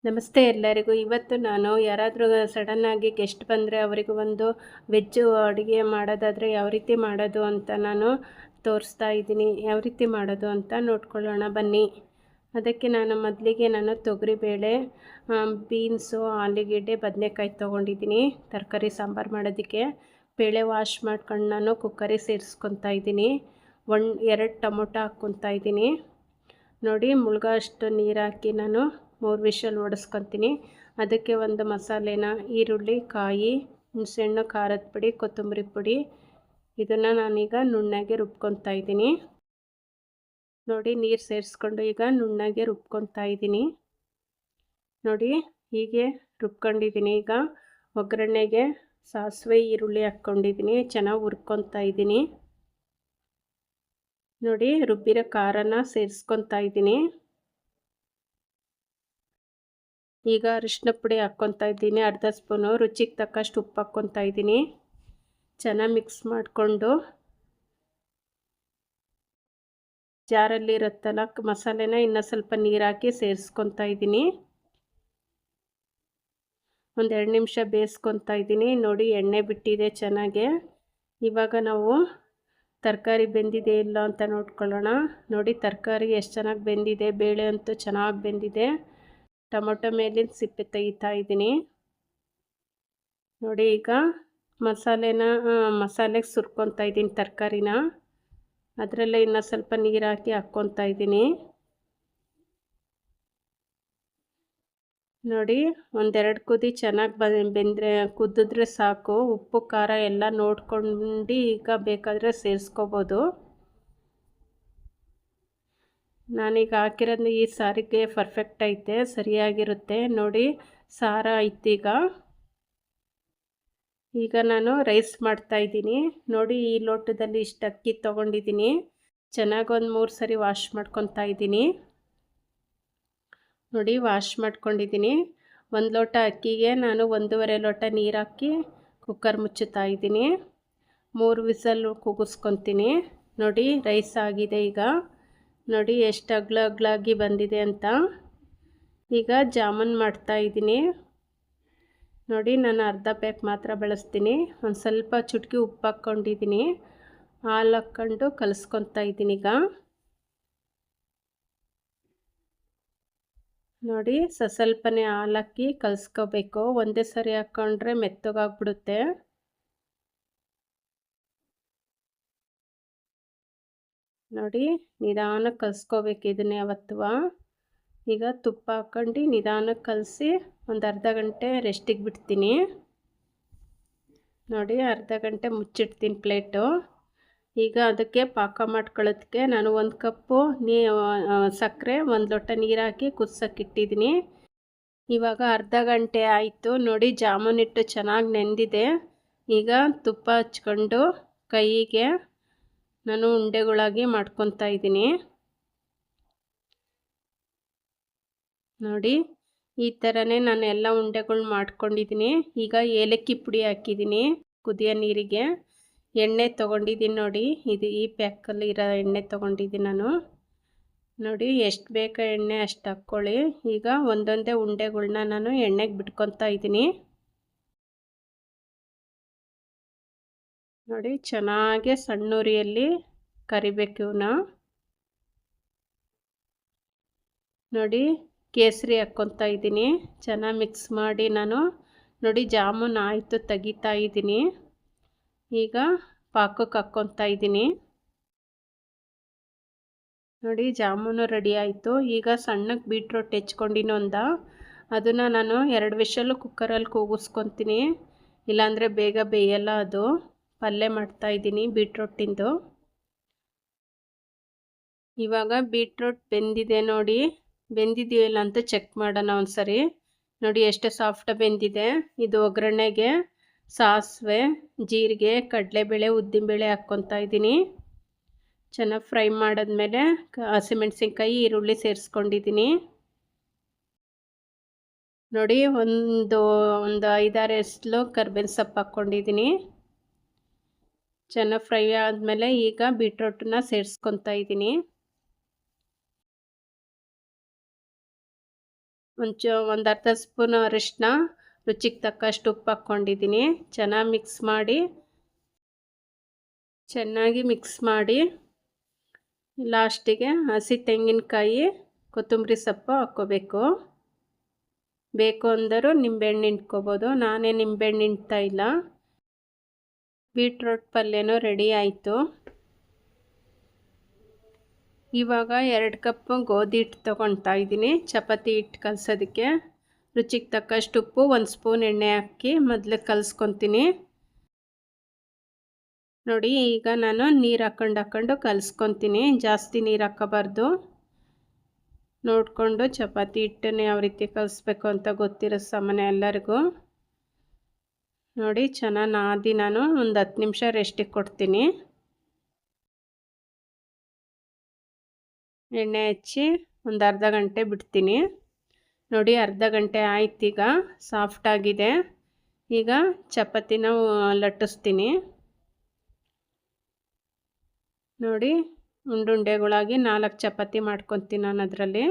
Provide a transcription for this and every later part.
ನಮಸ್ತೆ ಎಲ್ಲರಿಗೂ. ಇವತ್ತು ನಾನು ಯಾರಾದರೂ ಸಡನ್ನಾಗಿ ಗೆಸ್ಟ್ ಬಂದರೆ ಅವರಿಗೆ ಒಂದು ವೆಜ್ಜು ಅಡುಗೆ ಮಾಡೋದಾದರೆ ಯಾವ ರೀತಿ ಮಾಡೋದು ಅಂತ ನಾನು ತೋರಿಸ್ತಾ ಇದ್ದೀನಿ. ಯಾವ ರೀತಿ ಮಾಡೋದು ಅಂತ ನೋಡ್ಕೊಳ್ಳೋಣ ಬನ್ನಿ. ಅದಕ್ಕೆ ಮೊದಲಿಗೆ ನಾನು ತೊಗರಿಬೇಳೆ, ಬೀನ್ಸು, ಆಲೂಗೆಡ್ಡೆ, ಬದನೆಕಾಯಿ ತೊಗೊಂಡಿದ್ದೀನಿ ತರಕಾರಿ ಸಾಂಬಾರು ಮಾಡೋದಕ್ಕೆ. ಬೇಳೆ ವಾಶ್ ಮಾಡ್ಕೊಂಡು ನಾನು ಕುಕ್ಕರಿಗೆ ಸೇರಿಸ್ಕೊತಾ ಇದ್ದೀನಿ. 2 ಟೊಮೊಟೊ ಹಾಕ್ಕೊತಾ ಇದ್ದೀನಿ. ನೋಡಿ, ಮುಳುಗೋ ಅಷ್ಟು ನೀರು ಹಾಕಿ ನಾನು 3 ವಿಷಲ್ ಹೊಡೆಸ್ಕೊತೀನಿ. ಅದಕ್ಕೆ ಒಂದು ಮಸಾಲೆನ ಈರುಳ್ಳಿ, ಕಾಯಿ, ಹುಣಸೆಹಣ್ಣು, ಖಾರದ ಪುಡಿ, ಕೊತ್ತಂಬರಿ ಪುಡಿ ಇದನ್ನು ನಾನೀಗ ನುಣ್ಣಗೆ ರುಬ್ಕೊತಾ ಇದ್ದೀನಿ. ನೋಡಿ, ನೀರು ಸೇರಿಸ್ಕೊಂಡು ಈಗ ನುಣ್ಣಗೆ ರುಬ್ಕೊತಾ ಇದ್ದೀನಿ. ನೋಡಿ, ಹೀಗೆ ರುಬ್ಕೊಂಡಿದ್ದೀನಿ. ಈಗ ಒಗ್ಗರಣೆಗೆ ಸಾಸಿವೆ, ಈರುಳ್ಳಿ ಹಾಕ್ಕೊಂಡಿದ್ದೀನಿ. ಚೆನ್ನಾಗಿ ಹುರ್ಕೊತಾ ಇದ್ದೀನಿ. ನೋಡಿ, ರುಬ್ಬಿರೋ ಖಾರನ ಸೇರಿಸ್ಕೊತಾ ಇದ್ದೀನಿ. ಈಗ ಅರಿಶಿನ ಪುಡಿ ಹಾಕ್ಕೊತಾ ಇದ್ದೀನಿ, ಅರ್ಧ ಸ್ಪೂನು. ರುಚಿಗೆ ತಕ್ಕಷ್ಟು ಉಪ್ಪು ಹಾಕ್ಕೊತಾ ಇದ್ದೀನಿ. ಚೆನ್ನಾಗಿ ಮಿಕ್ಸ್ ಮಾಡಿಕೊಂಡು ಜಾರಲ್ಲಿ ಇರುತ್ತಲ್ಲ ಮಸಾಲೆನ ಇನ್ನೂ ಸ್ವಲ್ಪ ನೀರು ಹಾಕಿ ಸೇರಿಸ್ಕೊತಾ ಇದ್ದೀನಿ. ಒಂದು 2 ನಿಮಿಷ ಬೇಯಿಸ್ಕೊತಾ ಇದ್ದೀನಿ. ನೋಡಿ, ಎಣ್ಣೆ ಬಿಟ್ಟಿದೆ ಚೆನ್ನಾಗೆ. ಇವಾಗ ನಾವು ತರಕಾರಿ ಬೆಂದಿದೆ ಇಲ್ಲ ಅಂತ ನೋಡ್ಕೊಳ್ಳೋಣ. ನೋಡಿ, ತರಕಾರಿ ಎಷ್ಟು ಚೆನ್ನಾಗಿ ಬೆಂದಿದೆ. ಬೇಳೆ ಅಂತೂ ಚೆನ್ನಾಗಿ ಬೆಂದಿದೆ. ಟೊಮೊಟೊ ಮೇಲಿನ ಸಿಪ್ಪೆ ತೆಗಿತಾ ಇದ್ದೀನಿ. ನೋಡಿ, ಈಗ ಮಸಾಲೆಗೆ ಸುರ್ಕೊತಾ ಇದ್ದೀನಿ ತರಕಾರಿನ. ಅದರಲ್ಲೇ ಇನ್ನೂ ಸ್ವಲ್ಪ ನೀರು ಹಾಕಿ ಹಾಕ್ಕೊತಾ ಇದ್ದೀನಿ. ನೋಡಿ, 1-2 ಕುದಿ ಚೆನ್ನಾಗಿ ಕುದಿದ್ರೆ ಸಾಕು. ಉಪ್ಪು ಖಾರ ಎಲ್ಲ ನೋಡ್ಕೊಂಡು ಈಗ ಬೇಕಾದರೆ ಸೇರಿಸ್ಕೋಬೋದು. ನಾನೀಗ ಹಾಕಿರೋದು ಈ ಸಾರಿಗೆ ಪರ್ಫೆಕ್ಟ್ ಐತೆ, ಸರಿಯಾಗಿರುತ್ತೆ. ನೋಡಿ, ಸಾರ ಐತೀಗ. ಈಗ ನಾನು ರೈಸ್ ಮಾಡ್ತಾಯಿದ್ದೀನಿ. ನೋಡಿ, ಈ ಲೋಟದಲ್ಲಿ ಇಷ್ಟು ಅಕ್ಕಿ ತೊಗೊಂಡಿದ್ದೀನಿ. ಚೆನ್ನಾಗಿ ಒಂದು 3 ಸರಿ ವಾಶ್ ಮಾಡ್ಕೊತಾ ಇದ್ದೀನಿ. ನೋಡಿ, ವಾಶ್ ಮಾಡ್ಕೊಂಡಿದ್ದೀನಿ. 1 ಲೋಟ ಅಕ್ಕಿಗೆ ನಾನು 1.5 ಲೋಟ ನೀರು ಹಾಕಿ ಕುಕ್ಕರ್ ಮುಚ್ಚುತ್ತಾ ಇದ್ದೀನಿ. 3 ವಿಸಲ್ ಕೂಗಿಸ್ಕೊತೀನಿ. ನೋಡಿ, ರೈಸ್ ಆಗಿದೆ ಈಗ. ನೋಡಿ, ಎಷ್ಟು ಅಗ್ಲಾಗಿ ಬಂದಿದೆ ಅಂತ. ಈಗ ಜಾಮೂನ್ ಮಾಡ್ತಾಯಿದ್ದೀನಿ. ನೋಡಿ, ನಾನು ಅರ್ಧ ಪ್ಯಾಕ್ ಮಾತ್ರ ಬಳಸ್ತೀನಿ. ಒಂದು ಸ್ವಲ್ಪ ಚುಟುಕಿ ಉಪ್ಪು ಹಾಕ್ಕೊಂಡಿದ್ದೀನಿ. ಹಾಲು ಹಾಕ್ಕೊಂಡು ಕಲಿಸ್ಕೊತಾ ಇದ್ದೀನಿ ಈಗ. ನೋಡಿ, ಸ್ವಲ್ಪನೇ ಹಾಲು ಹಾಕಿ ಕಲಿಸ್ಕೋಬೇಕು. ಒಂದೇ ಸರಿ ಹಾಕ್ಕೊಂಡ್ರೆ ಮೆತ್ತಗಾಗ್ಬಿಡುತ್ತೆ. ನೋಡಿ, ನಿಧಾನಕ್ಕೆ ಕಲಿಸ್ಕೋಬೇಕು ಇದನ್ನೇ ಯಾವತ್ತೂ. ಈಗ ತುಪ್ಪ ಹಾಕ್ಕೊಂಡು ನಿಧಾನಕ್ಕೆ ಕಲಸಿ ಒಂದು ಅರ್ಧ ಗಂಟೆ ರೆಸ್ಟಿಗೆ ಬಿಡ್ತೀನಿ. ನೋಡಿ, ಅರ್ಧ ಗಂಟೆ ಮುಚ್ಚಿಡ್ತೀನಿ ಪ್ಲೇಟು. ಈಗ ಅದಕ್ಕೆ ಪಾಕ ಮಾಡ್ಕೊಳ್ಳೋದಕ್ಕೆ ನಾನು 1 ಕಪ್ಪು ಸಕ್ಕರೆ, 1 ಲೋಟ ನೀರು ಹಾಕಿ ಕುದಿಸೋಕ್ಕಿಟ್ಟಿದ್ದೀನಿ. ಇವಾಗ ಅರ್ಧ ಗಂಟೆ ಆಯಿತು. ನೋಡಿ, ಜಾಮೂನ್ ಹಿಟ್ಟು ಚೆನ್ನಾಗಿ ನೆಂದಿದೆ. ಈಗ ತುಪ್ಪ ಹಚ್ಕೊಂಡು ಕೈಗೆ ನಾನು ಉಂಡೆಗಳಾಗಿ ಮಾಡ್ಕೊತಾ ಇದ್ದೀನಿ. ನೋಡಿ, ಈ ಥರನೇ ನಾನು ಎಲ್ಲ ಉಂಡೆಗಳು ಮಾಡ್ಕೊಂಡಿದ್ದೀನಿ. ಈಗ ಏಲಕ್ಕಿ ಪುಡಿ ಹಾಕಿದ್ದೀನಿ ಕುದಿಯೋ ನೀರಿಗೆ. ಎಣ್ಣೆ ತೊಗೊಂಡಿದ್ದೀನಿ. ನೋಡಿ, ಇದು ಈ ಪ್ಯಾಕಲ್ಲಿ ಇರೋ ಎಣ್ಣೆ ತೊಗೊಂಡಿದ್ದೀನಿ ನಾನು. ನೋಡಿ, ಎಷ್ಟು ಬೇಕೋ ಎಣ್ಣೆ ಅಷ್ಟು ಹಾಕ್ಕೊಳ್ಳಿ. ಈಗ ಒಂದೊಂದೇ ಉಂಡೆಗಳ್ನ ನಾನು ಎಣ್ಣೆಗೆ ಬಿಟ್ಕೊತಾ ಇದ್ದೀನಿ. ನೋಡಿ, ಚೆನ್ನಾಗಿ ಸಣ್ಣ ಉರಿಯಲ್ಲಿ ಕರಿಬೇಕು ಇವನ್ನ. ನೋಡಿ, ಕೇಸರಿ ಹಾಕ್ಕೊತಾ ಇದ್ದೀನಿ. ಚೆನ್ನಾಗಿ ಮಿಕ್ಸ್ ಮಾಡಿ ನಾನು ನೋಡಿ ಜಾಮೂನ್ ಆಯಿತು, ತೆಗಿತಾ ಇದ್ದೀನಿ. ಈಗ ಪಾಕಕ್ಕೆ ಹಾಕ್ಕೊತಾ ಇದ್ದೀನಿ. ನೋಡಿ, ಜಾಮೂನು ರೆಡಿ ಆಯಿತು. ಈಗ ಸಣ್ಣಕ್ಕೆ ಬೀಟ್ರೋಟ್ ಹೆಚ್ಕೊಂಡಿನೊಂದು ಅದನ್ನು ನಾನು 2 ವಿಷಲು ಕುಕ್ಕರಲ್ಲಿ ಕೂಗಿಸ್ಕೊತೀನಿ. ಇಲ್ಲಾಂದರೆ ಬೇಗ ಬೇಯಲ್ಲ ಅದು. ಪಲ್ಯ ಮಾಡ್ತಾಯಿದ್ದೀನಿ ಬೀಟ್ರೋಟಿಂದು. ಇವಾಗ ಬೀಟ್ರೋಟ್ ಬೆಂದಿದೆ. ನೋಡಿ, ಬೆಂದಿದೆಯಲ್ಲ ಅಂತ ಚೆಕ್ ಮಾಡೋಣ ಒಂದು ಸರಿ. ನೋಡಿ, ಎಷ್ಟು ಸಾಫ್ಟ್ ಬೆಂದಿದೆ. ಇದು ಒಗ್ಗರಣೆಗೆ ಸಾಸಿವೆ, ಜೀರಿಗೆ, ಕಡಲೆಬೇಳೆ, ಉದ್ದಿನಬೇಳೆ ಹಾಕ್ಕೊತಾ ಇದ್ದೀನಿ. ಚೆನ್ನಾಗಿ ಫ್ರೈ ಮಾಡಿದ್ಮೇಲೆ ಹಸಿಮೆಣಸಿನ್ಕಾಯಿ, ಈರುಳ್ಳಿ ಸೇರಿಸ್ಕೊಂಡಿದ್ದೀನಿ. ನೋಡಿ, ಒಂದು 5-6 ಎಸಳು ಕರ್ಬೇವಿನ ಸೊಪ್ಪು ಹಾಕ್ಕೊಂಡಿದ್ದೀನಿ. ಚೆನ್ನಾಗಿ ಫ್ರೈ ಆದಮೇಲೆ ಈಗ ಬೀಟ್ರೋಟನ್ನ ಸೇರಿಸ್ಕೊತಾ ಇದ್ದೀನಿ. ಒಂದು ಅರ್ಧ ಸ್ಪೂನು ಅರಿಶಿನ, ರುಚಿಗೆ ತಕ್ಕಷ್ಟು ಉಪ್ಪು ಹಾಕ್ಕೊಂಡಿದ್ದೀನಿ. ಚೆನ್ನಾಗಿ ಮಿಕ್ಸ್ ಮಾಡಿ ಲಾಸ್ಟಿಗೆ ಹಸಿ ತೆಂಗಿನಕಾಯಿ, ಕೊತ್ತಂಬರಿ ಸೊಪ್ಪು ಹಾಕ್ಕೋಬೇಕು. ಬೇಕು ಅಂದರೂ ನಿಂಬೆಹಣ್ಣು ಹಿಂಡ್ಕೋಬೋದು. ನಾನೇ ನಿಂಬೆಹಣ್ಣು ಹಿಂಡ್ತಾ ಇಲ್ಲ. ಬೀಟ್ರೋಟ್ ಪಲ್ಯನೂ ರೆಡಿ ಆಯಿತು. ಇವಾಗ 2 ಕಪ್ ಗೋಧಿ ಹಿಟ್ಟು ತೊಗೊಳ್ತಾ ಇದ್ದೀನಿ ಚಪಾತಿ ಹಿಟ್ಟು ಕಲಸೋದಕ್ಕೆ. ರುಚಿಗೆ ತಕ್ಕಷ್ಟು ಉಪ್ಪು, 1 ಸ್ಪೂನ್ ಎಣ್ಣೆ ಹಾಕಿ ಮೊದಲು ಕಲಿಸ್ಕೊತೀನಿ. ನೋಡಿ, ಈಗ ನಾನು ನೀರು ಹಾಕ್ಕೊಂಡು ಕಲಿಸ್ಕೊತೀನಿ. ಜಾಸ್ತಿ ನೀರು ಹಾಕೋಬಾರ್ದು. ನೋಡಿಕೊಂಡು ಚಪಾತಿ ಹಿಟ್ಟನ್ನು ಯಾವ ರೀತಿ ಕಲಿಸ್ಬೇಕು ಅಂತ ಗೊತ್ತಿರೋ ಸಾಮಾನ್ಯ ಎಲ್ಲರಿಗೂ. ನೋಡಿ, ಚೆನ್ನಾಗಿ ನಾದಿ ನಾನು ಒಂದು 10 ನಿಮಿಷ ರೆಸ್ಟಿಗೆ ಕೊಡ್ತೀನಿ. ಎಣ್ಣೆ ಹಚ್ಚಿ ಒಂದು ಅರ್ಧ ಗಂಟೆ ಬಿಡ್ತೀನಿ. ನೋಡಿ, ಅರ್ಧ ಗಂಟೆ ಆಯ್ತು. ಈಗ ಸಾಫ್ಟಾಗಿದೆ. ಈಗ ಚಪಾತಿನ ಲಟ್ಟಿಸ್ತೀನಿ. ನೋಡಿ, ಉಂಡುಂಡೆಗಳಾಗಿ 4 ಚಪಾತಿ ಮಾಡ್ಕೊತೀನಿ ನಾನು ಅದರಲ್ಲಿ.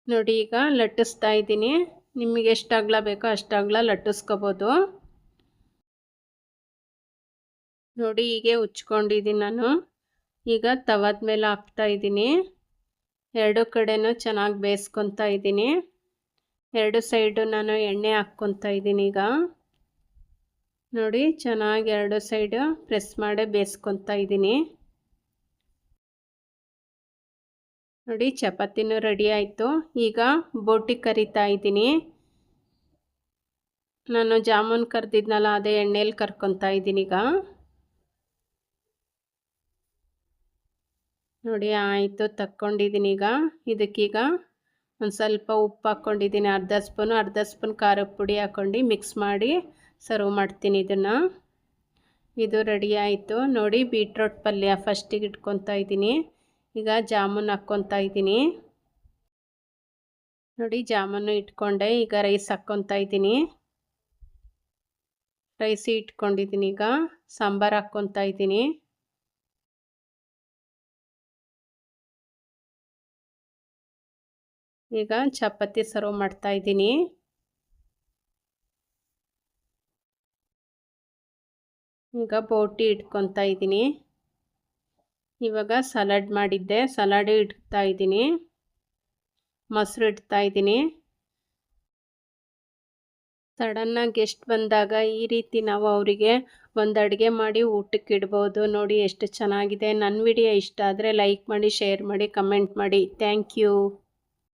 ನೋಡಿ, ಈಗ ಲಟ್ಟಿಸ್ತಾ ಇದ್ದೀನಿ. ನಿಮಗೆ ಎಷ್ಟು ಅಗಲ ಬೇಕೋ ಅಷ್ಟು ಅಗಲ ಲಟ್ಟಿಸ್ಕೋಬೋದು. ನೋಡಿ, ಹೀಗೆ ಉಚ್ಕೊಂಡಿದ್ದೀನಿ ನಾನು. ಈಗ ತವದ ಮೇಲೆ ಹಾಕ್ತಾ ಇದ್ದೀನಿ. 2 ಕಡೆನೂ ಚೆನ್ನಾಗಿ ಬೇಯಿಸ್ಕೊತಾ ಇದ್ದೀನಿ. 2 ಸೈಡು ನಾನು ಎಣ್ಣೆ ಹಾಕ್ಕೊತಾ ಇದ್ದೀನಿ. ಈಗ ನೋಡಿ, ಚೆನ್ನಾಗಿ 2 ಸೈಡು ಪ್ರೆಸ್ ಮಾಡಿ ಬೇಯಿಸ್ಕೊತಾ ಇದ್ದೀನಿ. ನೋಡಿ, ಚಪಾತಿನೂ ರೆಡಿ ಆಯಿತು. ಈಗ ಬೋಟಿ ಕರಿತಾ ಇದ್ದೀನಿ. ನಾನು ಜಾಮೂನ್ ಕರೆದಿದ್ನಲ್ಲ, ಅದೇ ಎಣ್ಣೆಯಲ್ಲಿ ಕರ್ಕೊತಾ ಇದ್ದೀನಿ. ಈಗ ನೋಡಿ ಆಯಿತು, ತಕ್ಕೊಂಡಿದ್ದೀನಿ. ಈಗ ಇದಕ್ಕೀಗ ಒಂದು ಸ್ವಲ್ಪ ಉಪ್ಪು ಹಾಕ್ಕೊಂಡಿದ್ದೀನಿ. ಅರ್ಧ ಸ್ಪೂನ್ ಖಾರದ ಪುಡಿ ಹಾಕ್ಕೊಂಡು ಮಿಕ್ಸ್ ಮಾಡಿ ಸರ್ವ್ ಮಾಡ್ತೀನಿ ಇದನ್ನು. ಇದು ರೆಡಿ ಆಯಿತು. ನೋಡಿ, ಬೀಟ್ರೋಟ್ ಪಲ್ಯ ಫಸ್ಟಿಗೆ ಇಟ್ಕೊತಾ ಇದ್ದೀನಿ. ಈಗ ಜಾಮೂನ್ ಹಾಕ್ಕೊತಾ ಇದ್ದೀನಿ. ನೋಡಿ, ಜಾಮೂನು ಇಟ್ಕೊಂಡೆ. ಈಗ ರೈಸ್ ಹಾಕ್ಕೊತಾ ಇದ್ದೀನಿ. ರೈಸ್ ಇಟ್ಕೊಂಡಿದ್ದೀನಿ. ಈಗ ಸಾಂಬಾರು ಹಾಕ್ಕೊತಾ ಇದ್ದೀನಿ. ಈಗ ಚಪಾತಿ ಸರ್ವ್ ಮಾಡ್ತಾ ಇದ್ದೀನಿ. ಈಗ ಬೋಟಿ ಇಟ್ಕೊತಾ ಇದ್ದೀನಿ. ಇವಾಗ ಸಲಾಡ್ ಮಾಡಿದ್ದೆ, ಸಲಾಡ್ ಇಡ್ತಾ ಇದ್ದೀನಿ. ಮೊಸರು ಇಡ್ತಾ ಇದ್ದೀನಿ. ಸಡನ್ನಾಗಿ ಗೆಸ್ಟ್ ಬಂದಾಗ ಈ ರೀತಿ ನಾವು ಅವರಿಗೆ ಒಂದು ಅಡುಗೆ ಮಾಡಿ ಊಟಕ್ಕೆ ಇಡ್ಬೋದು. ನೋಡಿ ಎಷ್ಟು ಚೆನ್ನಾಗಿದೆ. ನನ್ನ ವಿಡಿಯೋ ಇಷ್ಟ ಆದರೆ ಲೈಕ್ ಮಾಡಿ, ಶೇರ್ ಮಾಡಿ, ಕಮೆಂಟ್ ಮಾಡಿ. Thank you.